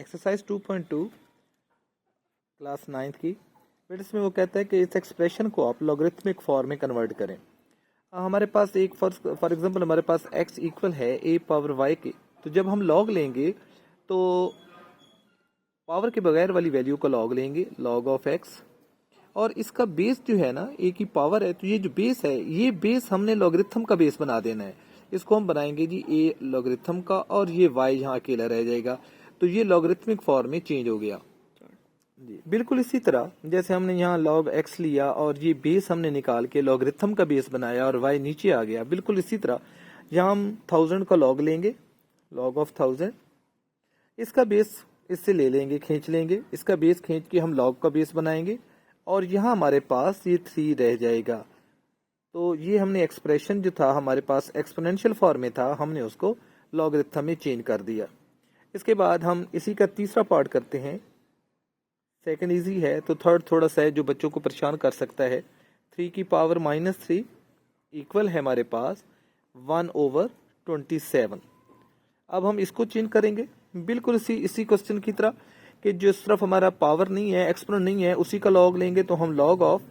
Exercise 2.2 class 9th की। फिर इसमें वो कहता है कि इस एक्सप्रेशन को आप लॉगरिथमिक फॉर्म में कन्वर्ट करें। हमारे पास एक फॉर एग्जांपल हमारे पास x इक्वल है a पावर y के, तो जब हम लॉग लेंगे तो पावर के बगैर वाली वैल्यू का लॉग लेंगे, लॉग ऑफ x, और इसका बेस जो है ना a की पावर है, तो ये जो बेस है ये बेस हमने लॉगरिथम का बेस बना देना है। इसको हम बनाएंगे जी a लॉगरिथम का, और ये y यहाँ अकेला रह जाएगा, तो ये लॉगरिथमिक फॉर्म में चेंज हो गया जी। बिल्कुल इसी तरह जैसे हमने यहाँ log x लिया और ये बेस हमने निकाल के लॉगरिथम का बेस बनाया और y नीचे आ गया, बिल्कुल इसी तरह यहाँ हम 1000 का लॉग लेंगे, log ऑफ 1000, इसका बेस इससे ले लेंगे, खींच लेंगे, इसका बेस खींच के हम log का बेस बनाएंगे और यहाँ हमारे पास ये 3 रह जाएगा। तो ये हमने एक्सप्रेशन जो था हमारे पास एक्सपोनेंशियल फॉर्म में था, हमने उसको लॉगरिथम में चेंज कर दिया। इसके बाद हम इसी का तीसरा पार्ट करते हैं। सेकंड इजी है, तो थर्ड थोड़ा सा है जो बच्चों को परेशान कर सकता है। 3 की पावर -3 इक्वल है हमारे पास 1/27। अब हम इसको चेंज करेंगे बिल्कुल इसी क्वेश्चन की तरह कि जिस तरफ हमारा पावर नहीं है, एक्सपोनेंट नहीं है, उसी का लॉग लेंगे, तो हम लॉग ऑफ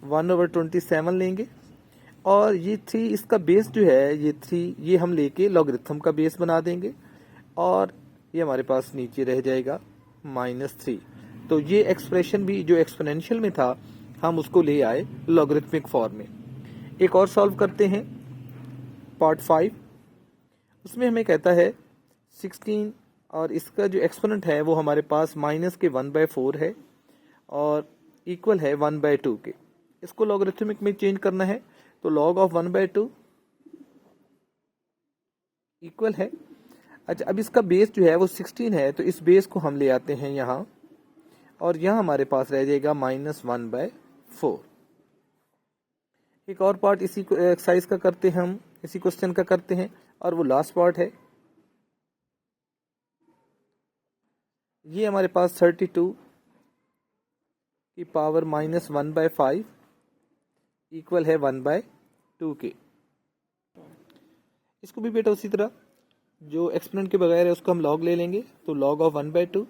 1/27 लेंगे और ये 3 इसका बेस जो है, ये 3 ये हम लेके लॉगरिथम का बेस बना देंगे और ये हमारे पास नीचे रह जाएगा -3। तो ये एक्सप्रेशन भी जो एक्सपोनेंशियल में था हम उसको ले आए लॉगरिथमिक फॉर्म में। एक और सॉल्व करते हैं, पार्ट 5। उसमें हमें कहता है 16 और इसका जो एक्सपोनेंट है वो हमारे पास -1/4 है और इक्वल है 1/2 के। इसको लॉगरिथमिक में चेंज करना है, तो log ऑफ 1/2 इक्वल है, अच्छा अब इसका बेस जो है वो 16 है, तो इस बेस को हम ले आते हैं यहाँ और यहाँ हमारे पास रह जाएगा -1/4। एक और पार्ट इसी एक्सरसाइज का करते हैं, हम इसी क्वेश्चन का करते हैं और वो लास्ट पार्ट है। ये हमारे पास 32 की पावर -1/5 इक्वल है 1/2 के। इसको भी बेटा उसी तरह जो एक्सपोनेंट के बगैर है उसको हम लॉग ले लेंगे, तो log ऑफ 1/2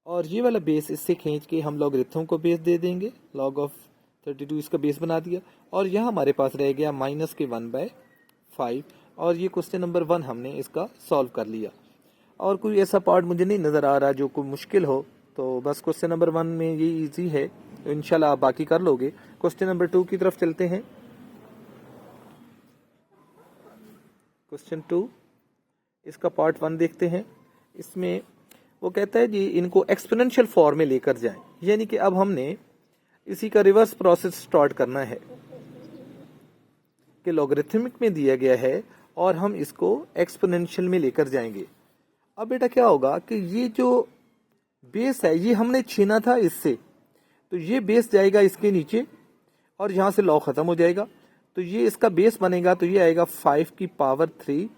और ये वाला बेस इससे खींच के हम लॉगरिथम को बेस दे देंगे, log ऑफ 32 इसका बेस बना दिया और यहाँ हमारे पास रह गया -1/5 और ये क्वेश्चन नंबर 1 हमने इसका सॉल्व कर लिया। और कोई ऐसा पार्ट मुझे नहीं नज़र आ रहा जो कोई मुश्किल हो, तो बस क्वेश्चन नंबर 1 में ये इजी है, तो इंशाल्लाह आप बाकी कर लोगे। क्वेश्चन नंबर 2 की तरफ चलते हैं। क्वेश्चन 2 इसका पार्ट 1 देखते हैं। इसमें वो कहता है जी इनको एक्सपोनेंशियल फॉर्म में लेकर जाएं, यानी कि अब हमने इसी का रिवर्स प्रोसेस स्टार्ट करना है कि लॉगरिथमिक में दिया गया है और हम इसको एक्सपोनेंशियल में लेकर जाएंगे। अब बेटा क्या होगा कि ये जो बेस है ये हमने छीना था इससे, तो ये बेस जाएगा इसके नीचे और यहाँ से लॉग खत्म हो जाएगा, तो ये इसका बेस बनेगा, तो ये आएगा 5 की पावर 3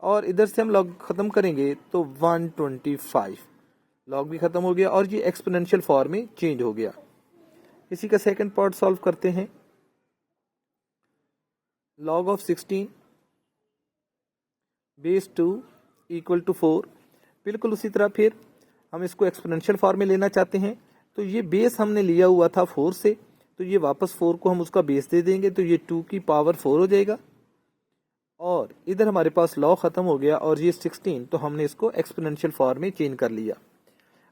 और इधर से हम लॉग खत्म करेंगे तो 125, लॉग भी खत्म हो गया और ये एक्सपोनेंशियल फॉर्म में चेंज हो गया। इसी का सेकंड पार्ट सॉल्व करते हैं। log of 16 base 2 equal to 4, बिल्कुल उसी तरह फिर हम इसको एक्सपोनेंशियल फॉर्म में लेना चाहते हैं, तो ये बेस हमने लिया हुआ था 4 से, तो ये वापस 4 को हम उसका बेस दे देंगे, तो ये 2 की पावर 4 हो जाएगा और इधर हमारे पास लॉग खत्म हो गया और ये 16, तो हमने इसको एक्सपोनेंशियल फॉर्म में चेंज कर लिया।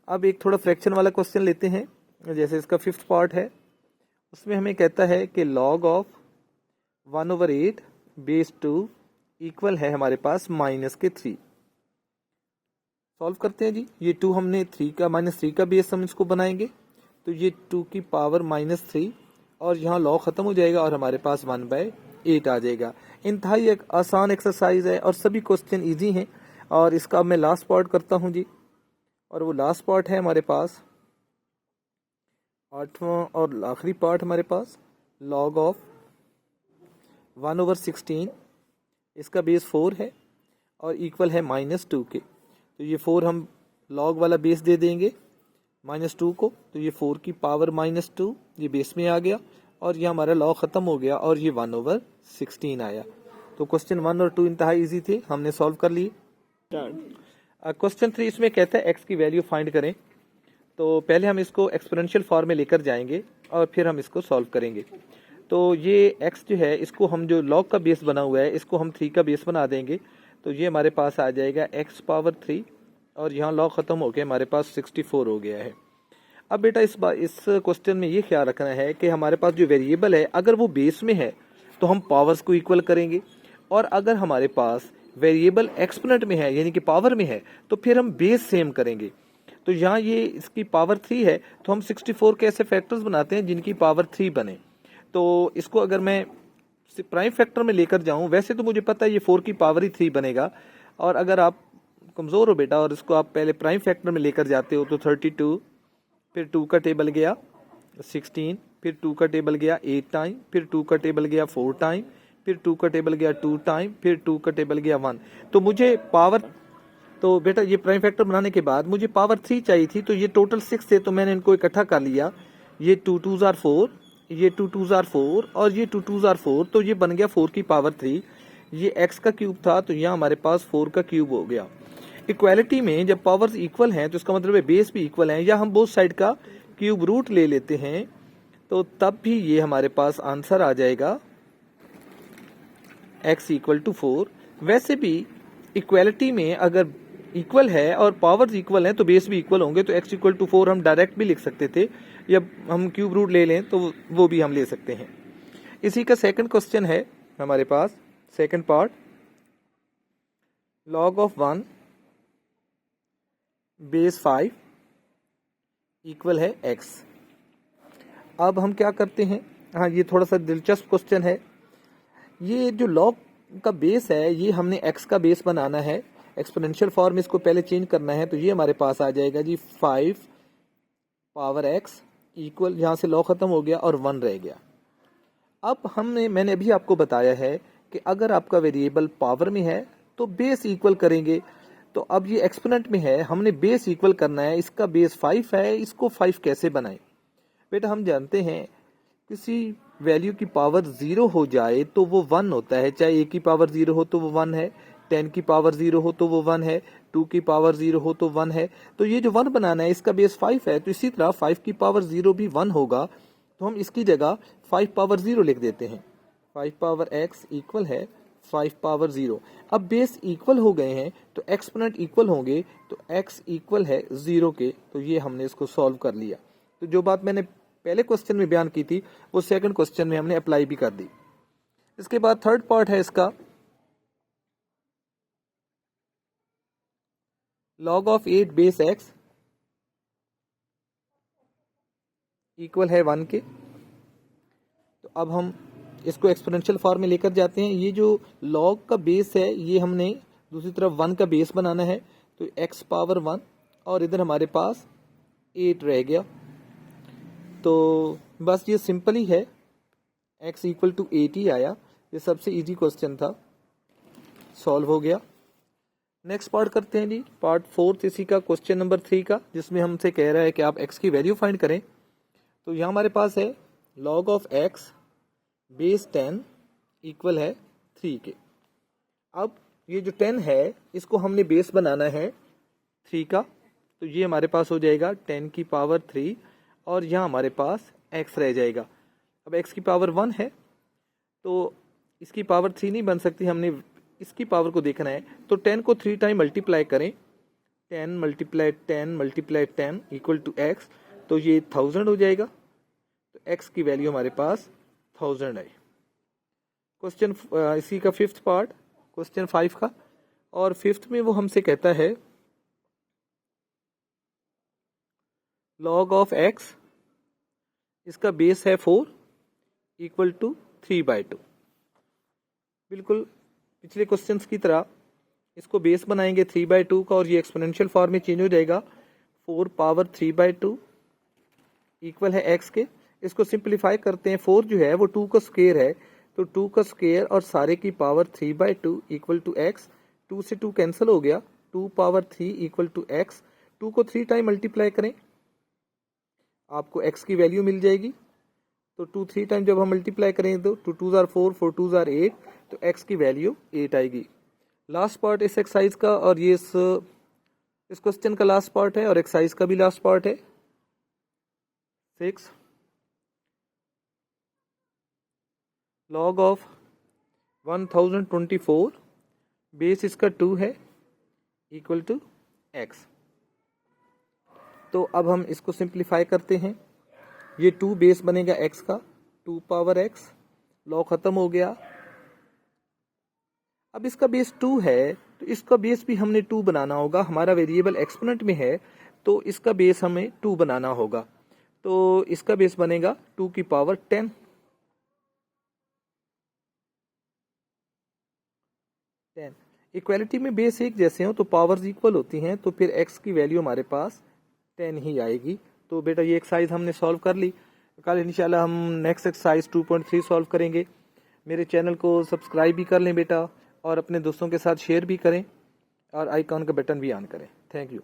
अब एक थोड़ा फ्रैक्शन वाला क्वेश्चन लेते हैं, जैसे इसका 5th पार्ट है। उसमें हमें कहता है कि log ऑफ 1/8 बेस 2 इक्वल है हमारे पास -3। सॉल्व करते हैं जी। ये 2 हमने -3 का बेस हम इसको बनाएंगे, तो ये 2 की पावर -3 और यहाँ लॉग खत्म हो जाएगा और हमारे पास 1/8 आ जाएगा। इंतहाई एक आसान एक्सरसाइज है और सभी क्वेश्चन इजी हैं। और इसका मैं लास्ट पार्ट करता हूँ जी, और वो लास्ट पार्ट है हमारे पास 8वां और आखिरी पार्ट हमारे पास log ऑफ 1/16, इसका बेस 4 है और इक्वल है -2 के, तो ये 4 हम log वाला बेस दे देंगे -2 को, तो ये 4 की पावर -2 ये बेस में आ गया और ये हमारा log ख़त्म हो गया और ये 1/16 आया। तो क्वेश्चन 1 और 2 इंतहा इजी थे, हमने सॉल्व कर लिए। क्वेश्चन 3 इसमें कहता है एक्स की वैल्यू फाइंड करें। तो पहले हम इसको एक्सपोनेंशियल फॉर्म में लेकर जाएंगे और फिर हम इसको सॉल्व करेंगे। तो ये x जो है इसको हम जो log का बेस बना हुआ है इसको हम 3 का बेस बना देंगे। तो ये हमारे पास आ जाएगा x पावर 3 और यहाँ log ख़त्म हो गया, हमारे पास 64 हो गया है। अब बेटा इस क्वेश्चन में ये ख्याल रखना है कि हमारे पास जो वेरिएबल है अगर वो बेस में है तो हम पावर्स को इक्वल करेंगे, और अगर हमारे पास वेरिएबल एक्सपोनेंट में है यानी कि पावर में है तो फिर हम बेस सेम करेंगे। तो यहाँ ये इसकी पावर 3 है तो हम 64 के ऐसे फैक्टर्स बनाते हैं जिनकी पावर 3 बने। तो इसको अगर मैं प्राइम फैक्टर में लेकर जाऊं, वैसे तो मुझे पता है ये 4 की पावर ही 3 बनेगा, और अगर आप कमज़ोर हो बेटा और इसको आप पहले प्राइम फैक्टर में लेकर जाते हो तो 32, फिर 2 का टेबल गया 16, फिर 2 का टेबल गया 8 टाइम, फिर 2 का टेबल गया 4 टाइम, फिर 2 का टेबल गया 2 टाइम, फिर 2 का टेबल गया 1। तो मुझे पावर, तो बेटा ये प्राइम फैक्टर बनाने के बाद मुझे पावर 3 चाहिए थी, तो ये टोटल 6 थे तो मैंने इनको इकट्ठा कर लिया। ये 2 2s are 4, ये 2 2s are 4 और ये 2 2s are 4, तो ये बन गया 4 की पावर 3। ये x का क्यूब था तो यहाँ हमारे पास 4 का क्यूब हो गया। इक्वालिटी में जब पावर्स इक्वल हैं तो इसका मतलब है बेस भी इक्वल हैं, या हम बोथ साइड का क्यूब रूट ले लेते हैं तो तब भी ये हमारे पास आंसर आ जाएगा x इक्वल टू 4। वैसे भी इक्वालिटी में अगर इक्वल है और पावर्स इक्वल हैं तो बेस भी इक्वल होंगे, तो x इक्वल टू 4 हम डायरेक्ट भी लिख सकते थे, या हम क्यूब रूट ले लें तो वो भी हम ले सकते हैं। इसी का सेकंड क्वेश्चन है हमारे पास, second part, log of 1 base 5 equal है x। अब हम क्या करते हैं, हाँ ये थोड़ा सा दिलचस्प क्वेश्चन है। ये जो log का बेस है ये हमने x का बेस बनाना है, एक्सपोनेंशियल फॉर्म इसको पहले चेंज करना है, तो ये हमारे पास आ जाएगा जी 5 पावर x इक्वल, यहाँ से log खत्म हो गया और 1 रह गया। अब मैंने अभी आपको बताया है कि अगर आपका वेरिएबल पावर में है तो बेस इक्वल करेंगे। तो अब ये एक्सपोनेंट में है, हमने बेस इक्वल करना है, इसका बेस 5 है, इसको 5 कैसे बनाएं? बेटा हम जानते हैं किसी वैल्यू की पावर 0 हो जाए तो वो 1 होता है, चाहे a की पावर 0 हो तो वो 1 है, 10 की पावर 0 हो तो वो 1 है, 2 की पावर 0 हो तो 1 है। तो ये जो 1 बनाना है इसका बेस 5 है, तो इसी तरह 5 की पावर 0 भी 1 होगा, तो हम इसकी जगह 5 पावर 0 लिख देते हैं। 5 पावर x इक्वल है 5 पावर 0। अब बेस इक्वल हो गए हैं तो एक्सपोनेंट इक्वल होंगे, तो x इक्वल है 0 के, तो ये हमने इसको सॉल्व कर लिया। तो जो बात मैंने पहले क्वेश्चन में बयान की थी वो सेकंड क्वेश्चन में हमने अप्लाई भी कर दी। इसके बाद थर्ड पार्ट है इसका, log of 8 base x equal है 1 के। तो अब हम इसको एक्सपोनेंशियल फॉर्म में लेकर जाते हैं। ये जो log का बेस है ये हमने दूसरी तरफ 1 का बेस बनाना है, तो x पावर 1 और इधर हमारे पास 8 रह गया। तो बस ये सिंपल ही है, x इक्वल टू 8 ही आया। ये सबसे इजी क्वेश्चन था, सॉल्व हो गया। नेक्स्ट पार्ट करते हैं जी, पार्ट 4 इसी का, क्वेश्चन नंबर 3 का, जिसमें हमसे कह रहा है कि आप x की वैल्यू फाइंड करें। तो यहाँ हमारे पास है log of x base 10 equal है 3 के। अब ये जो 10 है इसको हमने बेस बनाना है 3 का, तो ये हमारे पास हो जाएगा 10 की पावर 3 और यहाँ हमारे पास x रह जाएगा। अब x की पावर 1 है तो इसकी पावर 3 नहीं बन सकती, हमने इसकी पावर को देखना है। तो 10 को 3 टाइम मल्टीप्लाई करें, 10 multiply 10 multiply 10 equal to x, तो ये 1000 हो जाएगा। तो x की वैल्यू हमारे पास 1000 है। क्वेश्चन इसी का फिफ्थ पार्ट, क्वेश्चन 5 का, और फिफ्थ में वो हमसे कहता है log ऑफ x, इसका बेस है 4 इक्वल टू 3/2। बिल्कुल पिछले क्वेश्चंस की तरह इसको बेस बनाएंगे 3/2 का और ये एक्सपोनेंशियल फॉर्म में चेंज हो जाएगा। 4 पावर 3/2 इक्वल है x के। इसको सिंप्लीफाई करते हैं, 4 जो है वो 2 का स्क्वायर है, तो 2 का स्क्वायर और सारे की पावर 3/2 इक्वल टू x। 2 से 2 कैंसिल हो गया, 2 पावर 3 इक्वल टू x। 2 को 3 टाइम मल्टीप्लाई करें, आपको x की वैल्यू मिल जाएगी। तो 2 3 टाइम जब हम मल्टीप्लाई करें तो 2 2s are 4, 4 2s are 8, तो x की वैल्यू 8 आएगी। लास्ट पार्ट इस एक्सरसाइज का और ये इस क्वेश्चन का लास्ट पार्ट है और एक्सरसाइज का भी लास्ट पार्ट है। 6 log ऑफ 1024 बेस इसका 2 है इक्वल टू x। तो अब हम इसको सिंप्लीफाई करते हैं। ये 2 बेस बनेगा x का, 2 पावर x, लॉ खत्म हो गया। अब इसका बेस 2 है तो इसका बेस भी हमने 2 बनाना होगा। हमारा वेरिएबल एक्सपोनेंट में है तो इसका बेस हमें 2 बनाना होगा। तो इसका बेस बनेगा 2 की पावर 10। इक्वालिटी में बेस एक जैसे हो तो पावर्स इक्वल होती हैं, तो फिर x की वैल्यू हमारे पास 10 ही आएगी। तो बेटा ये एक्सरसाइज हमने सॉल्व कर ली। कल इंशाल्लाह हम नेक्स्ट एक्सरसाइज 2.3 सॉल्व करेंगे। मेरे चैनल को सब्सक्राइब भी कर लें बेटा और अपने दोस्तों के साथ शेयर भी करें और आइकॉन का बटन भी ऑन करें। Thank you.